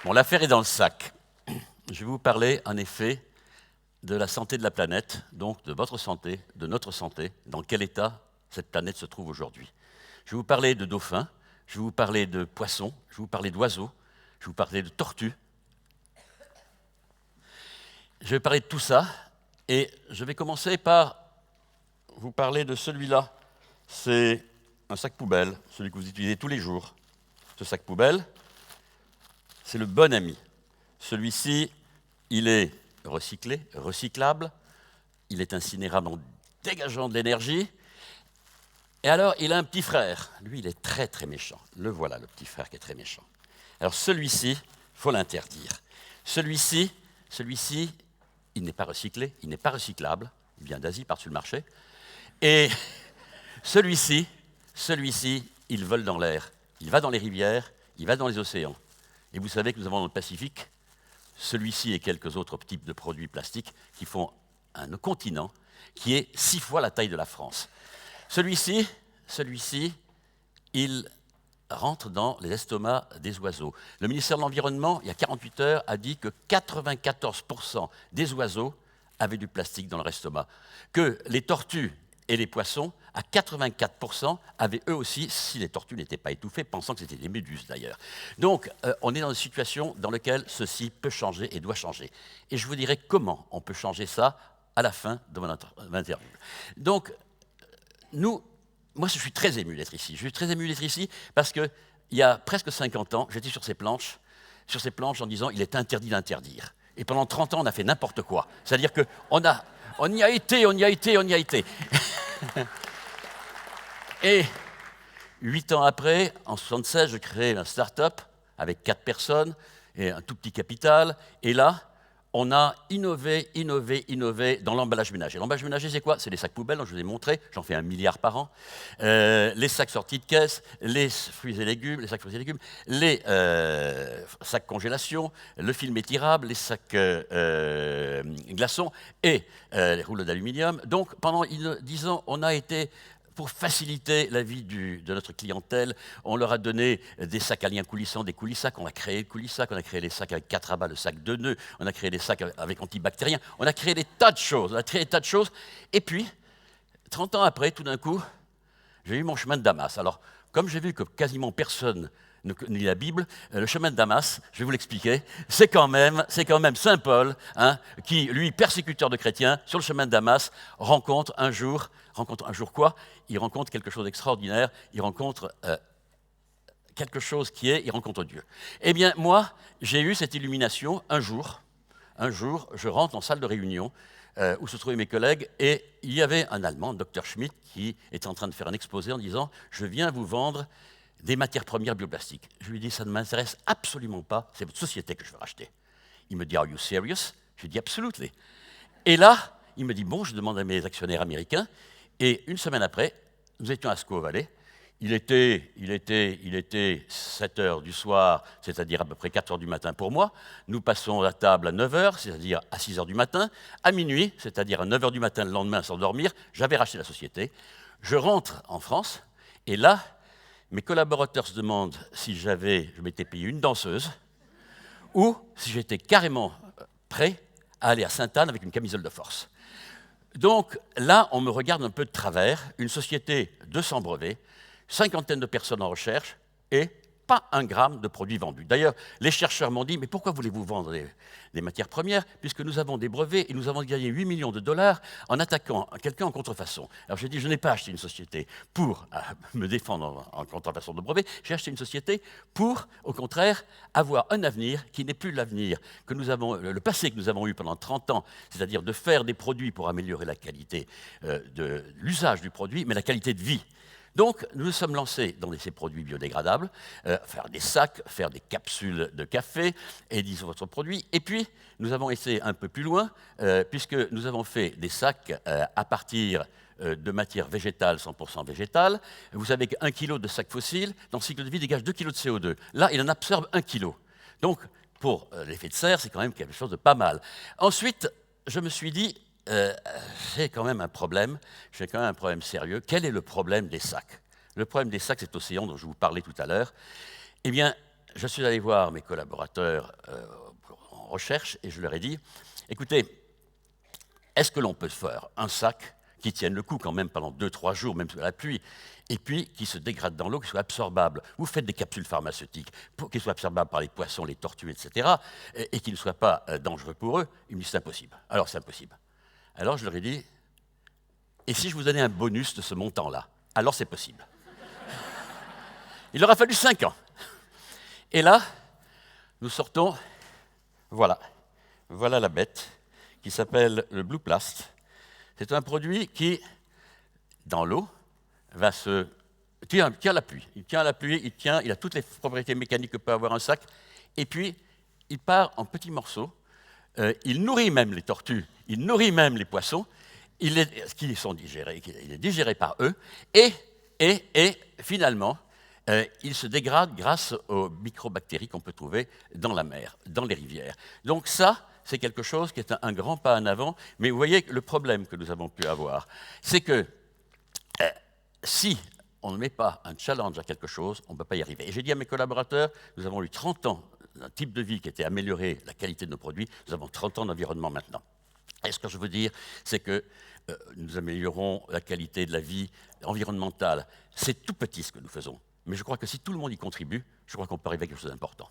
Bon, l'affaire est dans le sac. Je vais vous parler, en effet, de la santé de la planète, donc de votre santé, de notre santé, dans quel état cette planète se trouve aujourd'hui. Je vais vous parler de dauphins, je vais vous parler de poissons, je vais vous parler d'oiseaux, je vais vous parler de tortues. Je vais parler de tout ça, et je vais commencer par vous parler de celui-là. C'est un sac poubelle, celui que vous utilisez tous les jours. Ce sac poubelle, c'est le bon ami. Celui-ci, il est recyclé, recyclable, il est incinérable en dégageant de l'énergie. Et alors, il a un petit frère. Lui, il est très, très méchant. Le voilà, le petit frère qui est très méchant. Alors, celui-ci, il faut l'interdire. Celui-ci, il n'est pas recyclé, il n'est pas recyclable. Il vient d'Asie, par-dessus le marché. Et celui-ci, il vole dans l'air. Il va dans les rivières, il va dans les océans. Et vous savez que nous avons dans le Pacifique celui-ci et quelques autres types de produits plastiques qui font un continent qui est 6 fois la taille de la France. Celui-ci, il rentre dans les estomacs des oiseaux. Le ministère de l'Environnement, il y a 48 heures, a dit que 94% des oiseaux avaient du plastique dans leur estomac. Que les tortues et les poissons, à 84%, avaient eux aussi, si les tortues n'étaient pas étouffées, pensant que c'était des méduses d'ailleurs. Donc, on est dans une situation dans laquelle ceci peut changer et doit changer. Et je vous dirai comment on peut changer ça à la fin de mon interview. Donc, moi, je suis très ému d'être ici. Je suis très ému d'être ici parce qu'il y a presque 50 ans, j'étais sur ces planches en disant il est interdit d'interdire. Et pendant 30 ans, on a fait n'importe quoi. C'est-à-dire qu'on y a été. Et 8 ans après, en 1976, je crée une start-up avec 4 personnes et un tout petit capital. Et là, on a innové dans l'emballage ménager. L'emballage ménager, c'est quoi? C'est les sacs poubelles, dont je vous ai montré, j'en fais 1 milliard par an. Les sacs sortis de caisse, les sacs fruits et légumes, les sacs congélation, le film étirable, les sacs glaçons et les rouleaux d'aluminium. Donc, pendant 10 ans, on a été... Pour faciliter la vie de notre clientèle, on leur a donné des sacs à liens coulissants, des coulissacs. On a créé le coulissac, on a créé les sacs avec 4 abats, le sac de nœuds, on a créé des sacs avec antibactériens. On a créé des tas de choses. Et puis, 30 ans après, tout d'un coup, j'ai eu mon chemin de Damas. Alors, comme j'ai vu que quasiment personne ne lit la Bible, le chemin de Damas, je vais vous l'expliquer, c'est quand même Saint Paul, qui, lui, persécuteur de chrétiens, sur le chemin de Damas, rencontre un jour quoi? Il rencontre quelque chose d'extraordinaire, il rencontre il rencontre Dieu. Eh bien, moi, j'ai eu cette illumination un jour, je rentre en salle de réunion, où se trouvaient mes collègues, et il y avait un Allemand, Dr Schmidt, qui était en train de faire un exposé en disant « Je viens vous vendre des matières premières bioplastiques. » Je lui dis « Ça ne m'intéresse absolument pas, c'est votre société que je veux racheter. » Il me dit « Are you serious ?» Je lui dis « Absolutely. » Et là, il me dit « Bon, je demande à mes actionnaires américains. » Et une semaine après, nous étions à Squaw Valley. Il était 7 heures du soir, c'est-à-dire à peu près 4 heures du matin pour moi. Nous passons la table à 9 heures, c'est-à-dire à 6 heures du matin. À minuit, c'est-à-dire à 9 heures du matin le lendemain sans dormir, j'avais racheté la société. Je rentre en France, et là, mes collaborateurs se demandent si je m'étais payé une danseuse, ou si j'étais carrément prêt à aller à Sainte-Anne avec une camisole de force. Donc là, on me regarde un peu de travers, une société de 100 brevets, 50 de personnes en recherche et pas un gramme de produits vendus. D'ailleurs, les chercheurs m'ont dit « Mais pourquoi voulez-vous vendre des matières premières puisque nous avons des brevets et nous avons gagné 8 millions de dollars en attaquant quelqu'un en contrefaçon ?» Alors j'ai dit « Je n'ai pas acheté une société pour me défendre en contrefaçon de brevets, j'ai acheté une société pour, au contraire, avoir un avenir qui n'est plus l'avenir que nous avons, le passé que nous avons eu pendant 30 ans, c'est-à-dire de faire des produits pour améliorer la qualité de l'usage du produit, mais la qualité de vie. » Donc, nous nous sommes lancés dans ces produits biodégradables, faire des sacs, faire des capsules de café et d'autres produits. Et puis, nous avons été un peu plus loin, puisque nous avons fait des sacs à partir de matières végétales, 100% végétales. Vous savez qu'1 kilo de sac fossile, dans le cycle de vie, dégage 2 kg de CO2. Là, il en absorbe 1 kilo. Donc, pour l'effet de serre, c'est quand même quelque chose de pas mal. Ensuite, je me suis dit, j'ai quand même un problème sérieux. Quel est le problème des sacs? Le problème des sacs, cet océan dont je vous parlais tout à l'heure. Eh bien, je suis allé voir mes collaborateurs en recherche et je leur ai dit, écoutez, est-ce que l'on peut faire un sac qui tienne le coup quand même pendant 2-3 jours, même sous la pluie, et puis qui se dégrade dans l'eau, qui soit absorbable? Vous faites des capsules pharmaceutiques pour qu'ils soient absorbables par les poissons, les tortues, etc., et qu'ils ne soient pas dangereux pour eux. Ils me disent, c'est impossible. Alors c'est impossible. Alors je leur ai dit, et si je vous donnais un bonus de ce montant-là? Alors c'est possible. Il leur a fallu 5 ans. Et là, nous sortons, voilà la bête, qui s'appelle le Blue Plast. C'est un produit qui, dans l'eau, va se... tient à la pluie. Il tient à la pluie, il a toutes les propriétés mécaniques que peut avoir un sac, et puis il part en petits morceaux. Il nourrit même les tortues, il nourrit même les poissons, qui sont digérés, il est digéré par eux, et finalement, il se dégrade grâce aux microbactéries qu'on peut trouver dans la mer, dans les rivières. Donc ça, c'est quelque chose qui est un grand pas en avant, mais vous voyez le problème que nous avons pu avoir, c'est que si on ne met pas un challenge à quelque chose, on ne peut pas y arriver. Et j'ai dit à mes collaborateurs, nous avons eu 30 ans d'un type de vie qui était amélioré la qualité de nos produits, nous avons 30 ans d'environnement maintenant. Et ce que je veux dire, c'est que nous améliorons la qualité de la vie environnementale. C'est tout petit ce que nous faisons. Mais je crois que si tout le monde y contribue, je crois qu'on peut arriver à quelque chose d'important.